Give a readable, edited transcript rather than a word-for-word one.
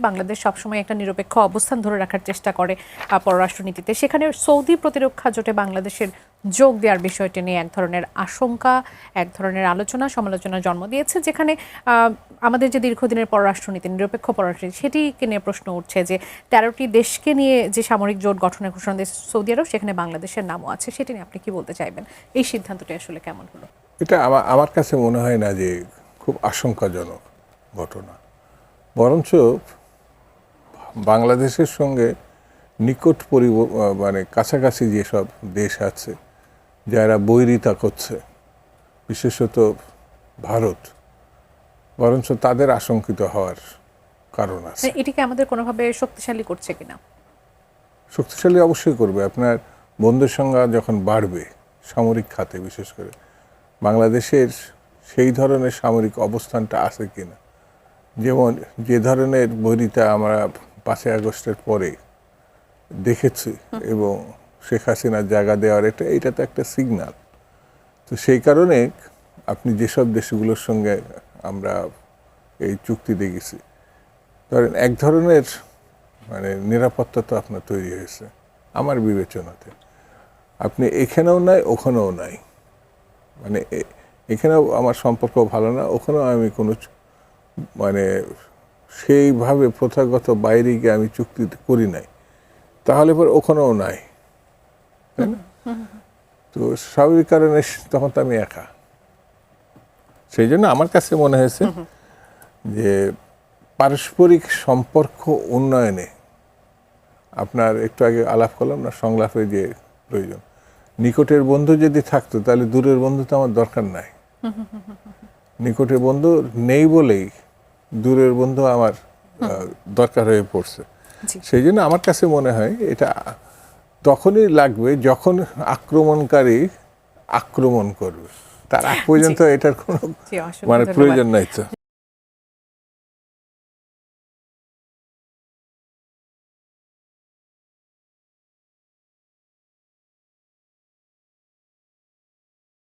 বাংলাদেশ সবসময় একটা নিরপেক্ষ অবস্থান ধরে রাখার চেষ্টা করে পররাষ্ট্রনীতিতে, সেখানে সৌদি প্রতিরক্ষা জোটে বাংলাদেশের যোগ দেওয়ার বিষয়টি নিয়ে এক ধরনের আশঙ্কা, এক ধরনের আলোচনা সমালোচনা জন্ম দিয়েছে, যেখানে আমাদের যে দীর্ঘদিনের পররাষ্ট্রনীতি, নিরপেক্ষ পররাষ্ট্রনীতি, সেটিকে নিয়ে প্রশ্ন উঠছে যে 13টি দেশকে নিয়ে যে সামরিক জোট গঠনের ঘোষণা দিয়েছে সৌদি আরব, সেখানে বাংলাদেশের নামও আছে। সেটি নিয়ে আপনি কি বলতে চাইবেন? এই সিদ্ধান্তটি আসলে কেমন হলো? এটা আমার কাছে মনে হয় না যে খুব আশঙ্কাজনক ঘটনা, বরঞ্চ বাংলাদেশের সঙ্গে নিকট মানে কাছাকাছি যেসব দেশ আছে যারা বৈরিতা করছে, বিশেষত ভারত, বরঞ্চ তাদের আশঙ্কিত হওয়ার কারণ আছে। এটিকে আমাদের কোনোভাবে শক্তিশালী করছে কিনা? শক্তিশালী অবশ্যই করবে। আপনার বন্ধুর সংখ্যা যখন বাড়বে সামরিক খাতে, বিশেষ করে বাংলাদেশের সেই ধরনের সামরিক অবস্থানটা আছে কিনা, যেমন যে ধরনের বৈরিতা আমরা 5ই আগস্টের পরে দেখেছি এবং শেখ হাসিনার জায়গা দেওয়ার এটা তো একটা সিগন্যাল। তো সেই কারণে আপনি যেসব দেশগুলোর সঙ্গে আমরা এই চুক্তি দেখেছি, ধরেন এক ধরনের মানে নিরাপত্তা তো আপনার তৈরি হয়েছে আমার বিবেচনাতে। আপনি এখানেও নাই, ওখানেও নাই, মানে এখানেও আমার সম্পর্ক ভালো না, ওখানেও আমি কোনো মানে সেইভাবে প্রথাগত বাইরে গিয়ে আমি চুক্তি করি নাই, তাহলে পর ওখানেও নাই, তাই না? তো স্বাভাবিক কারণে তখন তো আমি একা। সেই জন্য আমার কাছে মনে হয়েছে যে পারস্পরিক সম্পর্ক উন্নয়নে, আপনার একটু আগে আলাপ করলাম না সংলাপে যে প্রয়োজন, নিকটের বন্ধু যদি থাকতো তাহলে দূরের বন্ধু তো আমার দরকার নাই। নিকটের বন্ধু নেই বলেই দূরের বন্ধু আমার দরকার হয়ে পড়ছে। সেই জন্য আমার কাছে মনে হয় এটা তখনই লাগবে যখন আক্রমণকারী আক্রমণ করবে, তার আগ পর্যন্ত এটার কোনো মানে প্রয়োজন নাই তো।